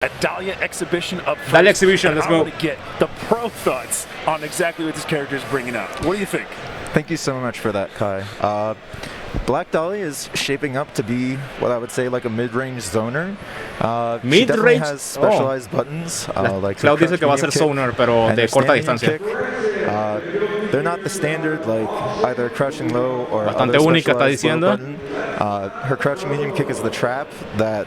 A Dahlia exhibition up front. Dahlia exhibition, let's I go. want to get the pro thoughts on exactly what this character is bringing out. What do you think? Thank you so much for that, Kai. Black Dahlia is shaping up to be what I would say like a mid-range zoner. She definitely has specialized buttons. Like Cloud dice que va a ser zoner, pero de corta distancia. They're not the standard like either crouching low or Bastante other única está specialized low diciendo. button. Her crouching medium kick is the trap that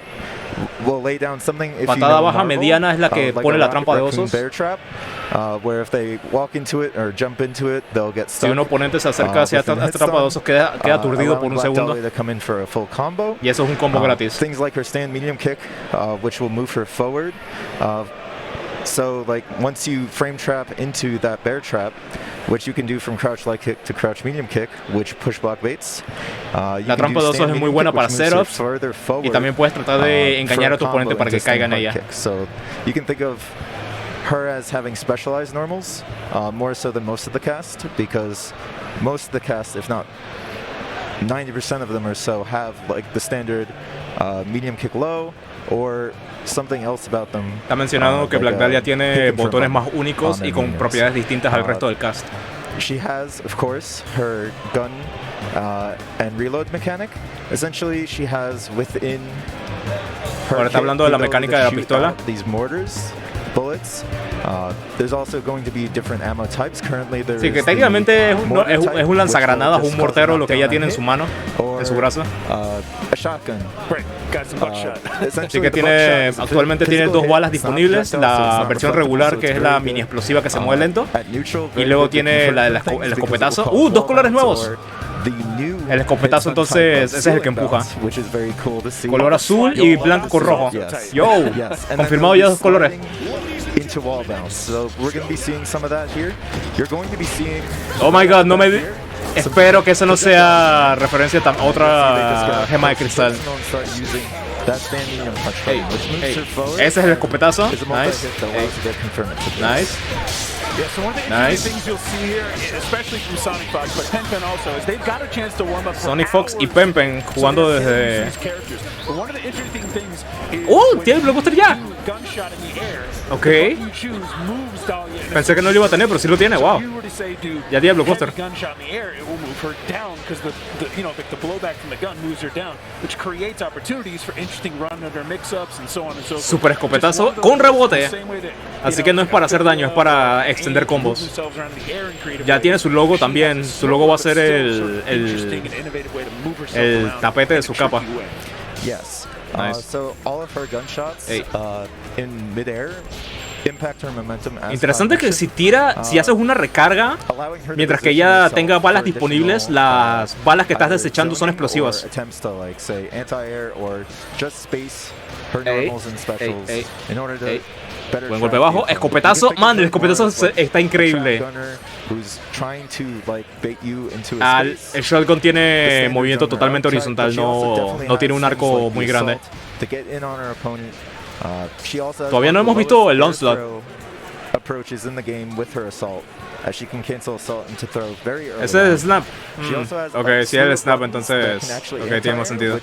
will lay down something if Patada you know baja mediana es la que like pone a la trampa de raccoon osos. bear trap, where if they walk into it or jump into it, they'll get stuck. Si un oponente se acerca hacia esta trampa de osos, queda aturdido por un segundo. To come in for a full combo. Y eso es un combo gratis. Things like her stand medium kick, which will move her forward. So like once you frame trap into that bear trap, which you can do from crouch light kick to crouch medium kick, which push block baits. La trampa de osos es muy buena para setups y también puedes tratar de engañar a tu oponente para que caiga en ella. So you can think of her as having specialized normals, more so than most of the cast, because most of the cast, if not 90% of them or so, have like the standard medium kick low or something else about them. Está mencionando que Black Dahlia tiene botones más únicos y con propiedades distintas al resto del cast. She has, of course, her gun and reload mechanic. Essentially, she has within her Ahora está hablando de la mecánica de la pistola. These mortars, bullets. There's also going to be different ammo types. Currently, there's sí, que técnicamente es un lanzagranadas, un mortero, lo que ella tiene en su mano, en su brazo. A shotgun. Así que tiene, actualmente tiene dos balas disponibles, la versión regular que es la mini explosiva que se mueve lento y luego tiene el escopetazo. Dos colores nuevos. El escopetazo entonces ese es el que empuja. Color azul y blanco con rojo. Yo, confirmado ya dos colores. Into wall bounce. So we're going to be seeing some of that here. You're going to be seeing. Oh my god, no me. Espero que eso no sea referencia a otra gema de cristal. Ese es el escopetazo. Nice. Nice. Yeah, so one of the interesting things you'll see here, especially from SonicFox, but PenPen also, is they've got a chance to warm up for SonicFox y PenPen jugando desde. But one of the interesting things is tiene el blockbuster ya. Gunshot in the air. Ok. Pensé que no lo iba a tener, pero sí lo tiene. Wow. Ya tiene blockbuster. Gunshot in the air, it will move her down because the blowback from the gun moves her down, which creates opportunities for interesting run under mix-ups and so on and so forth. Super escopetazo con rebote. Así que no es para hacer daño, es para extender combos. Ya tiene su logo también. Su logo va a ser el tapete de su capa. Yes. Nice. So all of her gunshots in midair impact her momentum. Interesante que si haces una recarga, mientras que ella tenga balas disponibles, las balas que estás desechando son explosivas. Buen golpe bajo, escopetazo, man, el escopetazo está increíble. El shotgun tiene movimiento totalmente horizontal, no tiene un arco muy grande. Todavía no hemos visto el onslaught. Ese es snap. Ok, si es el snap, entonces tiene más sentido.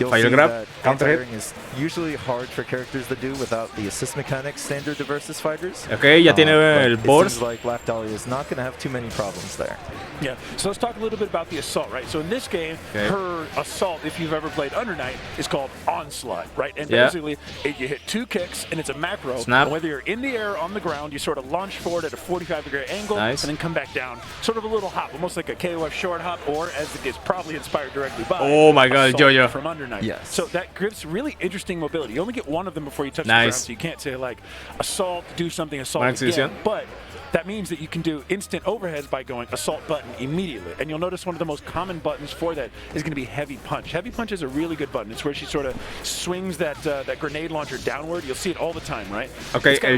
Fire grab, counter hit. Ok, ya tiene el burst. Yeah, so let's talk a little bit about the assault, right? So in this game, her assault, if you've ever played Under Night, is called onslaught, right? And basically, you hit two kicks, and it's a macro. Snap. And whether you're in the air or on the ground, you sort of launch forward at a 45-degree angle, and then come back down. Sort of a little hop, almost like a KOF short hop, or as it gets probably inspired directly by. Oh my god, Jojo. From Under Night. Yes. So that gives really interesting mobility. You only get one of them before you touch the ground, so you can't say like assault, do something, assault again. But that means that you can do instant overheads by going assault button immediately. And you'll notice one of the most common buttons for that is going to be heavy punch. Heavy punch is a really good button. It's where she sort of swings that grenade launcher downward. You'll see it all the time, right? Okay, a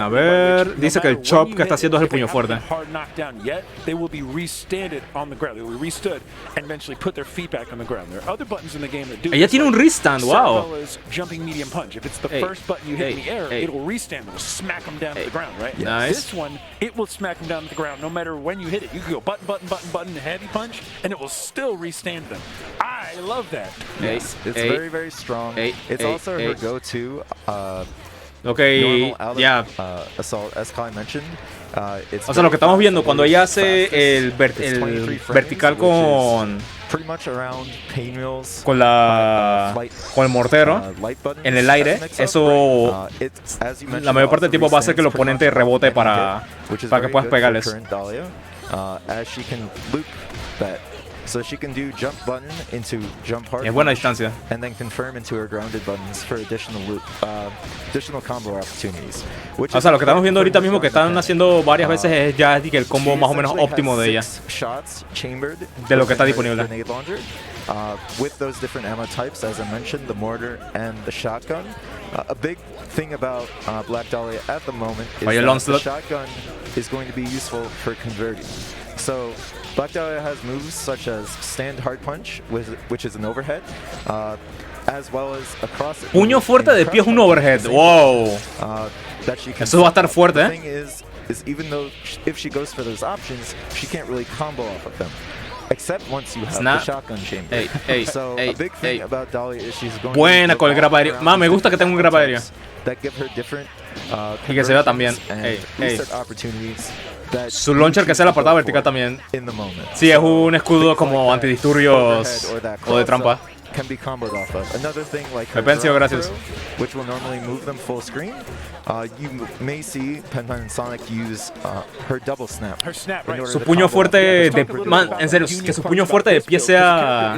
ver, dice que el chop que está haciendo es el puño fuerte. Hard knockdown yet, they will be restanded on the ground. They will be restood and eventually put their feet back on the ground. There are other buttons in the game that do. Ella tiene un restand, wow. Jumping medium punch. If it's the first button you hit in the air, it will restand. It will smack them down to the ground, right? Nice. one, it will smack them down to the ground no matter when you hit it. You can go button, button, button, button, heavy punch, and it will still restand them. I love that. Yes, it's very, very strong. It's also her go-to okay, yeah. Assault, as Kai mentioned. O sea, lo que estamos viendo cuando ella hace el vertical con el mortero en el aire, eso la mayor parte del tiempo va a hacer que el oponente rebote para que puedas pegarles. So she can do jump button into jump hard es buena distancia. And then confirm into her grounded buttons for additional combo opportunities. O sea, lo que estamos viendo ahorita mismo que están haciendo varias veces es ya el combo más o menos óptimo de ella. De lo que está disponible. With those different ammo types, as I mentioned, the mortar and the shotgun. A big thing about Black Dahlia at the moment is that the shotgun is going to be useful for converting. So Black Dahlia has moves such as stand hard punch, which is an overhead, as well as a cross. Puño fuerte de pie es un overhead. Wow. Eso va a estar fuerte, The thing is even though if she goes for those options, she can't really combo off of them. Except once you have the shotgun chamber. So a big thing about Dahlia is she's going buena con el grab aéreo. Más me gusta que tenga un grab aéreo. That give her different y que se vea también. Su launcher que sea la portada vertical también. Sí, es un escudo como antidisturbios o de trampa. Can be comboed off of. Another thing like Pencio, gracias. Which will normally move them full screen. You may see PenPen and Sonic use her double snap. Her snap, right. Su puño fuerte de man, en serio, que su puño fuerte de pie sea.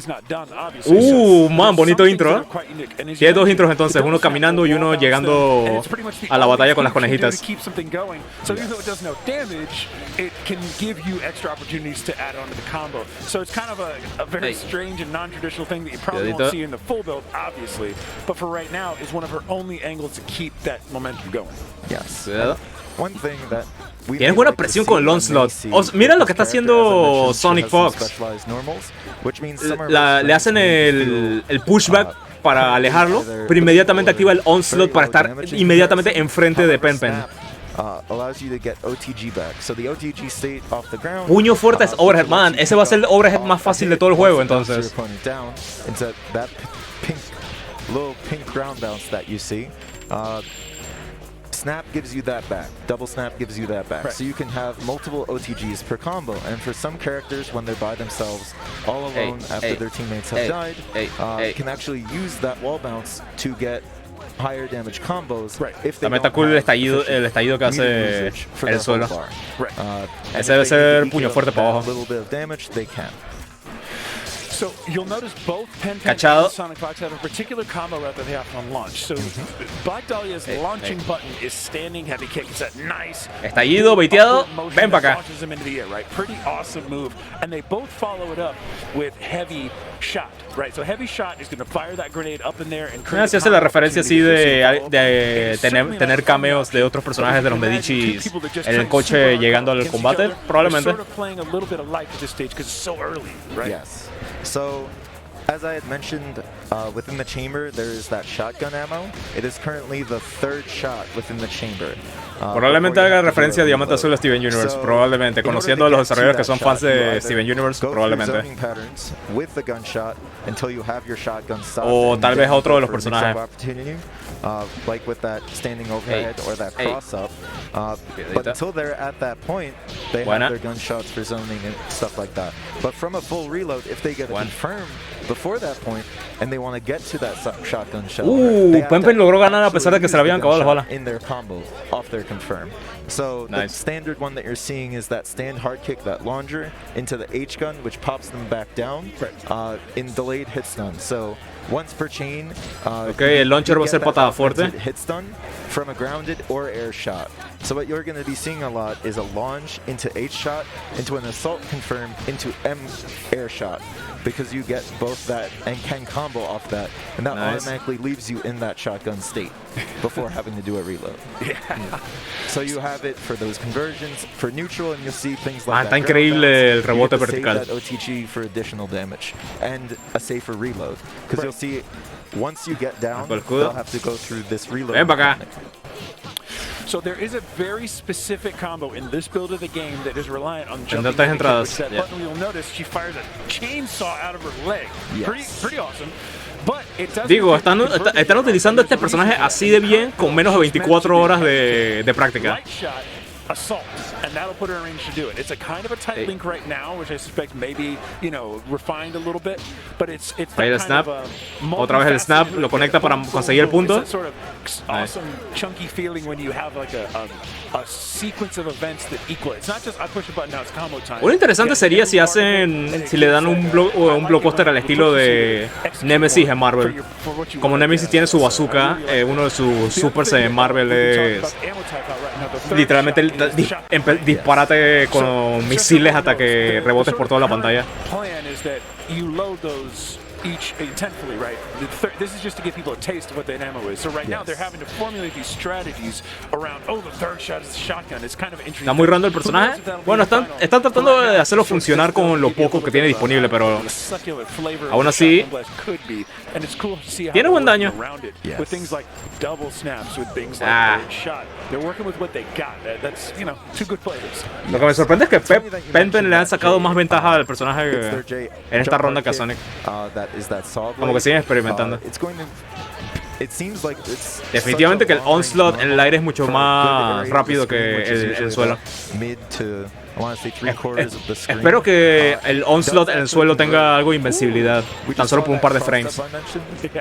Man, bonito intro. Tiene dos intros entonces, uno caminando y uno llegando a la batalla con las conejitas. So even though it does no damage, it can give you extra opportunities to add on to the combo. So it's kind of a very strange and non-traditional thing that you probably won't see in the full build, obviously. But for right now, is one of her only angles to keep that momentum going. Yes. One thing that tienes buena presión con el onslaught. Mira lo que está haciendo SonicFox. Le hacen el pushback para alejarlo, pero inmediatamente activa el onslaught para estar inmediatamente enfrente de PenPen. Puño fuerte es overhead, man. Ese va a ser el overhead más fácil de todo el juego, entonces. Snap gives you that back. Double snap gives you that back. Right. So you can have multiple OTGs per combo. And for some characters, when they're by themselves, all alone after their teammates have died, can actually use that wall bounce to get higher damage combos. Right. También está cool el estallido que hace el suelo. Ese debe ser puño fuerte para abajo. So you'll notice both PenPen and SonicFox have a particular combo route that they have on launch. So Black Dahlia's launching button is standing heavy kick. It's that nice estallido, baiteado, ven para acá. Launches them into the air, right? Pretty awesome move. And they both follow it up with heavy shot, right? So heavy shot is going to fire that grenade up in there and se hace la referencia así de tener cameos de otros personajes de los Medicis en el coche llegando al combate, probablemente. Yes. So, as I had mentioned, within the chamber there is that shotgun ammo. It is currently the third shot within the chamber. Probablemente haga referencia a Diamante Azul a Steven Universe, probablemente. Conociendo a los desarrolladores que son fans de Steven Universe, probablemente. O tal vez a otro de los personajes. Like with that standing overhead or that cross up. But until they're at that point, they have their gunshots for zoning and stuff like that. But from a full reload, if they get a confirm before that point and they want to get to that shotgun shot, PenPen logró ganar a pesar de que se le habían acabado las balas. In their combo off their confirm. So the standard one that you're seeing is that stand hard kick, that launcher into the H gun, which pops them back down in delayed hit stun. So once per chain, el launcher va a ser patada fuerte. Hit stun from a grounded or air shot. So what you're going to be seeing a lot is a launch into H shot, into an assault confirm, into M air shot. Because you get both that and can combo off that, and that automatically leaves you in that shotgun state before having to do a reload. So you have it for those conversions, for neutral, and you'll see things like that. Está increíble el rebote vertical. That OTG for additional damage and a safer reload, because you'll see once you get down, they'll have to go through this reload. So there is a very specific combo in this build of the game that is reliant on jumping. Entradas. That button, you'll notice she fires a chainsaw out of her leg. Pretty awesome. Digo, están utilizando este personaje así de bien con menos de 24 horas de práctica. Assault, and that'll put her in range to do it. It's a kind of a tight link right now, which I suspect maybe, you know, refined a little bit, but it's that el snap. Otra vez el snap, lo conecta para conseguir el punto. Sort of awesome chunky feeling when you have like a sequence of events that equal. It's not just I push a button, now it's combo time. Lo interesante sería si le dan un blockbuster al estilo de Nemesis en Marvel. Como Nemesis tiene su bazooka, uno de sus supers en Marvel es literalmente disparate con misiles hasta que rebotes por toda la pantalla. Each intentfully, right? This is just to give people a taste of what the ammo is. So right now they're having to formulate these strategies around, oh, the third shot is the shotgun. It's kind of interesting. Está muy random el personaje. Bueno, están tratando de hacerlo funcionar con lo poco que tiene disponible, pero aún así tiene buen daño. With things like double snaps, with things like third shot. They're working with what they got. That's, you know, two good players. Lo que me sorprende es que PenPen le han sacado más ventaja al personaje en esta ronda que a Sonic. Como que siguen experimentando. Definitivamente que el onslaught en el aire es mucho más rápido que el suelo. Espero que el onslaught en el suelo tenga algo de invencibilidad, tan solo por un par de frames.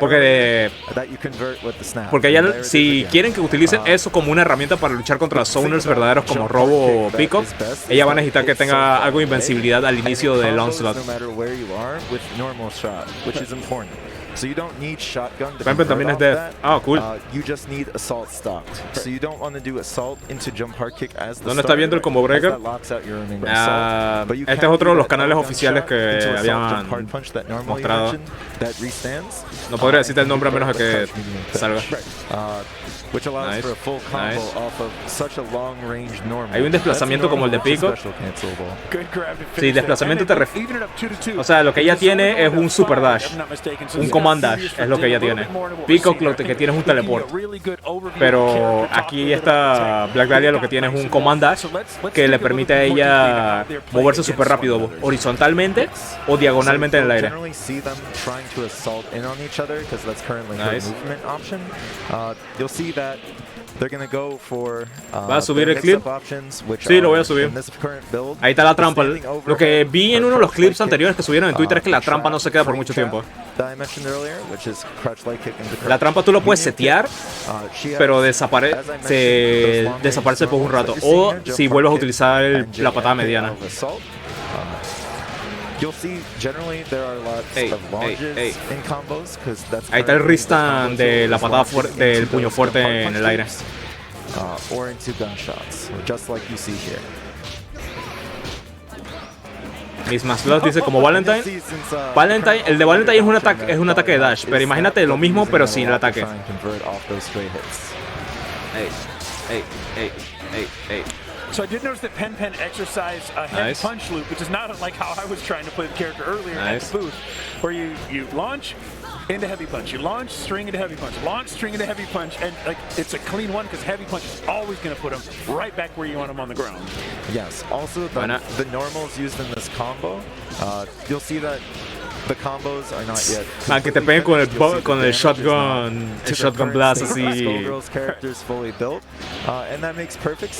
Porque ya, si quieren que utilicen eso como una herramienta para luchar contra zoners verdaderos como Robo o Pico, ella va a necesitar que tenga algo de invencibilidad al inicio del onslaught. So you don't need shotgun to PenPen también es death. Ah, cool. You just need assault stocked. So you don't want to do assault into jump hard kick as the ¿Dónde está viendo el combo breaker? Este es otro de los canales oficiales que habían mostrado. No podría decirte el nombre a menos de que salga. Nice. Hay un desplazamiento como el de Pico. Sí, desplazamiento te refiere. O sea, lo que ella tiene es un super dash. Un command dash es lo que ella tiene. Pico lo que tiene es un teleport. Pero aquí esta Black Dahlia lo que tiene es un command dash que le permite a ella moverse súper rápido, horizontalmente o diagonalmente en el aire. Nice. ¿Va a subir el clip? Sí, lo voy a subir. Ahí está la trampa. Lo que vi en uno de los clips anteriores que subieron en Twitter es que la trampa no se queda por mucho tiempo. La trampa tú lo puedes setear, pero desaparece por un rato. O si vuelves a utilizar la patada mediana. Ahí está el wriststand de la patada del puño fuerte en el aire. Miss Maslot dice como Valentine. El de Valentine es un ataque de dash, pero imagínate lo mismo pero sin el ataque. So I did notice that PenPen exercised a heavy punch loop, which is not unlike how I was trying to play the character earlier at the booth, where you launch into heavy punch, you launch, string into heavy punch, launch, string into heavy punch, and like it's a clean one because heavy punch is always going to put them right back where you want them on the ground. Yes. Also, the normals used in this combo, you'll see that the combos are not yet. Que te peguen con el shotgun blast así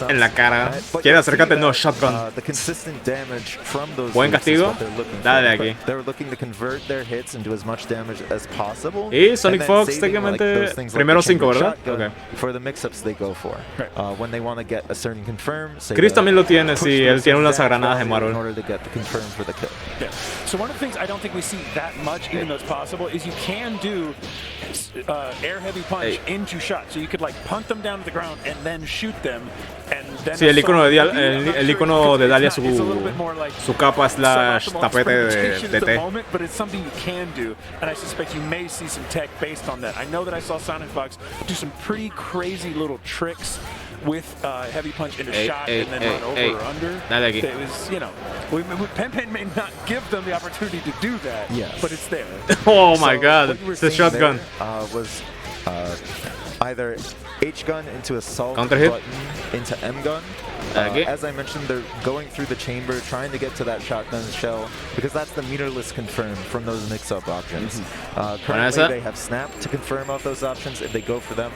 en la cara. ¿Quieres acercarte? No, shotgun. Buen castigo. Dale aquí. Y SonicFox técnicamente primero 5, ¿verdad? Okay. Chris también lo tiene, sí, él tiene un lanzagranadas de Marvel. So one of the things I don't think we see that much, even though it's possible, is you can do air heavy punch into shots. So you could like punt them down to the ground and then shoot them. And then sí, el icono de Dahlia, su capa slash tapete de té. But it's something you can do, and I suspect you may see some tech based on that. I know that I saw SonicFox do some pretty crazy little tricks with heavy punch into shot and then run over or under. It was, you know, PenPen may not give them the opportunity to do that, but it's there. Oh my god, it's a shotgun. Was either H gun into assault counter hit button into M gun. As I mentioned, they're going through the chamber, trying to get to that shotgun shell, because that's the meterless confirm from those mix-up options. Currently, they have snap to confirm off those options if they go for them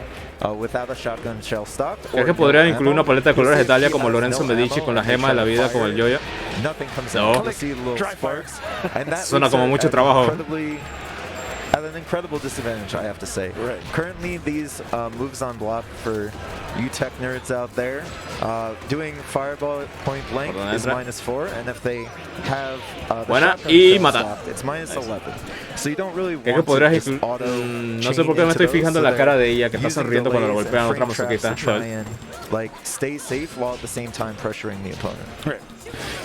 without a shotgun shell stock. ¿Crees que podrían incluir una paleta de colores de Dahlia como Lorenzo Medici con la gema de la vida con el yoyo? No. Suena como mucho trabajo. At an incredible disadvantage, I have to say. Currently, these moves on block for you tech nerds out there, doing fireball at point blank is -4, and if they have the shotgun stopped, it's -11. So you don't really want to just auto no sé por qué me estoy fijando en la cara de ella que está sonriendo cuando lo golpean a otra masoquista. Like stay safe while at the same time pressuring the opponent.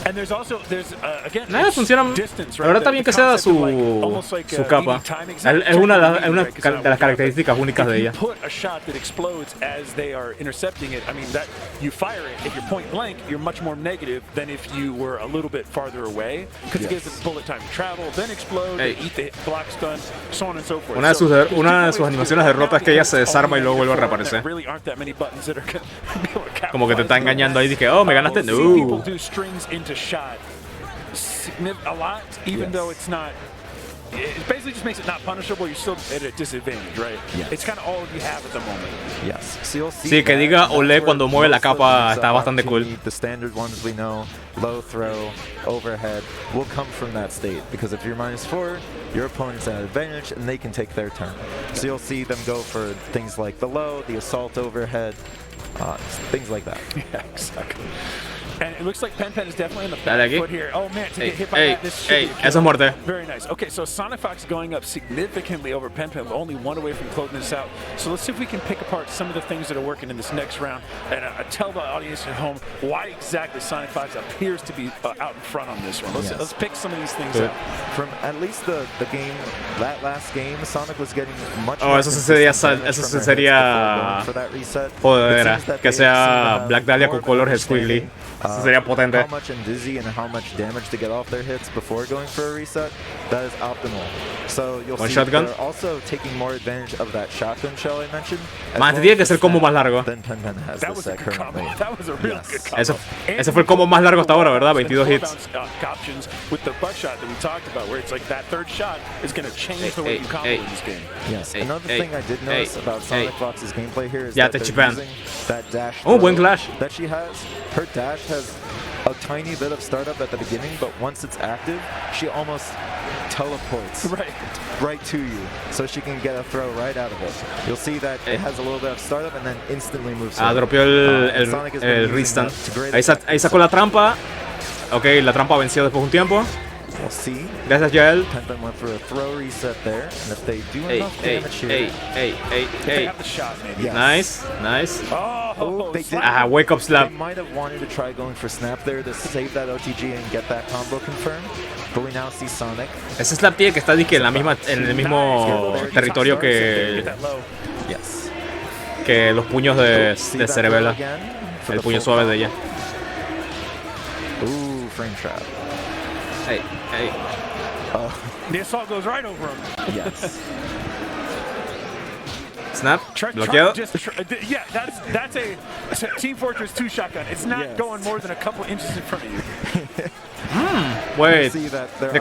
And there's again, funciona. La verdad está bien que sea su capa. Es una de las características únicas de ella. Put a shot that explodes as they are intercepting it. I mean, that you fire it if you're point blank, you're much more negative than if you were a little bit farther away, because it gives the bullet time to travel, then explode, eat the block stun, so on and so forth. Una de sus animaciones de derrota es que ella se desarma y luego vuelve a reaparecer. Como que te está engañando ahí, dije, oh, me ganaste. No. Into shot a lot, even though it's not. It basically just makes it not punishable. You're still at a disadvantage, right? It's kind of all you have at the moment. Sí, que diga Ole cuando mueve la capa está bastante cool. The standard ones we know, low throw, overhead, will come from that state, because if you're -4, your opponent's at an advantage and they can take their turn. So you'll see them go for things like the low, the assault overhead, things like that. Yeah, exactly. And it looks like PenPen is definitely in the back foot here. Oh man, to get hit by that, this should be a kill. Eso es muerte. Very nice. Okay, so SonicFox going up significantly over PenPen, but only one away from closing this out. So let's see if we can pick apart some of the things that are working in this next round and tell the audience at home why exactly SonicFox appears to be out in front on this one. Let's pick some of these things out. From at least the game, that last game, Sonic was getting much eso sería joder, que sea Black Dahlia con colores squiggly. Eso sería potente. How much and dizzy and how much damage to get off their hits before going for a reset, that is optimal. So you'll see they're also taking more advantage of that shotgun shell I mentioned. Man, tiene que ser el combo más largo. That was a good combo. That was a real good combo. Ese fue el combo más largo hasta ahora, ¿verdad? 22 hits. Options with the buckshot that we talked about, where it's like that third shot is going to change the way you combo in this game. Yes. Another thing I did notice about SonicFox's gameplay here is that they're using that dash buen clash that she has. Her dash has a tiny bit of startup at the beginning, but once it's active, she almost teleports right to you, so she can get a throw right out of it. You'll see that it has a little bit of startup and then instantly moves. Dropeó el restun. Ahí sacó la trampa. Ok, la trampa venció después de un tiempo. We'll see. Gracias, Yael. PenPen went for a throw reset there, and if they do enough damage here, they have the shot, maybe. Nice. They did. Wake up slap. They might have wanted to try going for snap there to save that OTG and get that combo confirmed, but we now see Sonic. Ese slap tiene que está en el mismo territorio que los puños de Cerebela, el puño suave de ella. Frame trap. The assault goes right over him. Yes. Snap. Bloqueado. Yeah, that's a Team Fortress 2 shotgun. It's not going more than a couple inches in front of you. Wait. De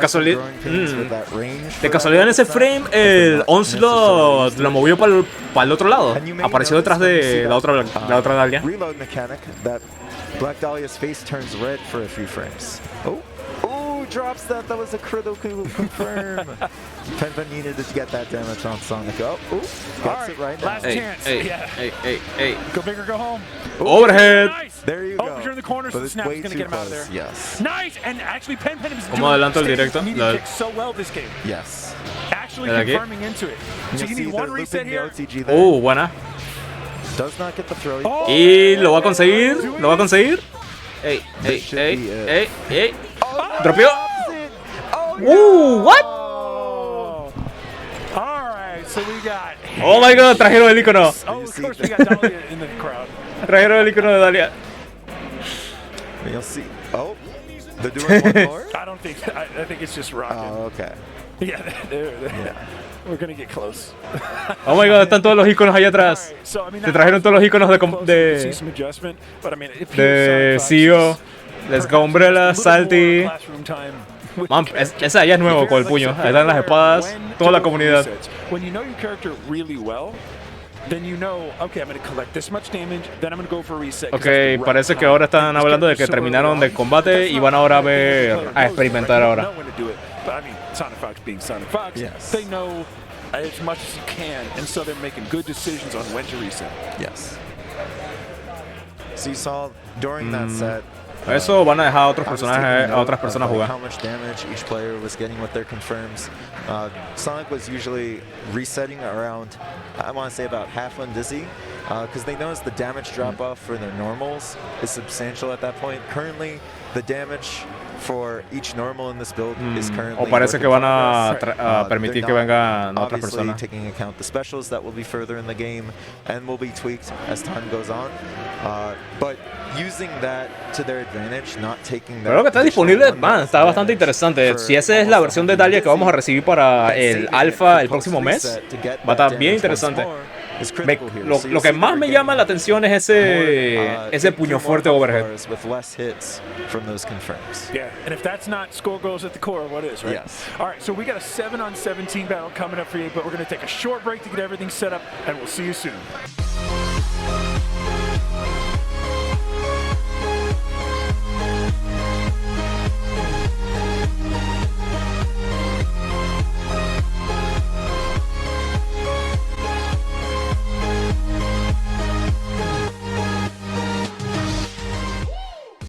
casualidad en ese frame el Onslaught lo movió para el otro lado. Apareció detrás de la otra Dahlia. Reload mechanic that Black Dahlia's face turns red for a few frames. Drops that. That was a critical confirm. PenPen needed to get that damage on Sonic. Gets it right now. Last chance. Go big or go home. Overhead. Nice. There you go. If you're in the corner, so the snap is going to get him out of there. Yes. Nice. And actually, PenPen is doing adelanto el directo. so well this game. Yes. Actually confirming into it. So you need one reset here. Buena. Does not get the throw. Y lo va a conseguir. Dropeó. What? Alright, so we got Oh my god, trajeron el icono. Oh, of course we got Dahlia in the crowd. Trajeron el icono de Dahlia. You'll see. Oh, they're doing one more? I don't think. I think it's just rocking. Oh, okay. Yeah, we're gonna get close. Oh my god, están todos los iconos allá atrás. Te trajeron todos los iconos de CEO. Let's go Umbrella, Salty. Man, ese allá es nuevo con el puño. Ahí están las espadas, toda la comunidad. When you know your character really well, then you know, okay, I'm going to collect this much damage, then I'm going to go for a reset. Okay, parece que ahora están hablando de que terminaron del combate y van ahora a experimentar ahora. But I mean, SonicFox being SonicFox, yes. They know as much as you can, and so they're making good decisions on when to reset. Yes. So you saw during that set. Eso van a dejar a otros personajes, a otras personas jugar. How much damage each player was getting with their confirms. Sonic was usually resetting around, I want to say about half on Dizzy, because they noticed the damage drop off for their normals is substantial at that point. Currently, the damage for each normal in this build is currently. O parece que van a permitir que vengan otras personas. Taking account the specials that will be further in the game and will be tweaked as time goes on. But using that to their advantage, not taking that. Pero lo que está disponible, man, está bastante interesante. Si esa es la versión de Dahlia que vamos a recibir para el alfa el próximo mes, va a estar bien interesante. Lo que más me llama la atención es ese puño fuerte overhead. Yeah, and if that's not skullgirls at the core, what is, right? Yes. All right, so we got a 7-on-17 battle coming up for you, but we're going to take a short break to get everything set up, and we'll see you soon.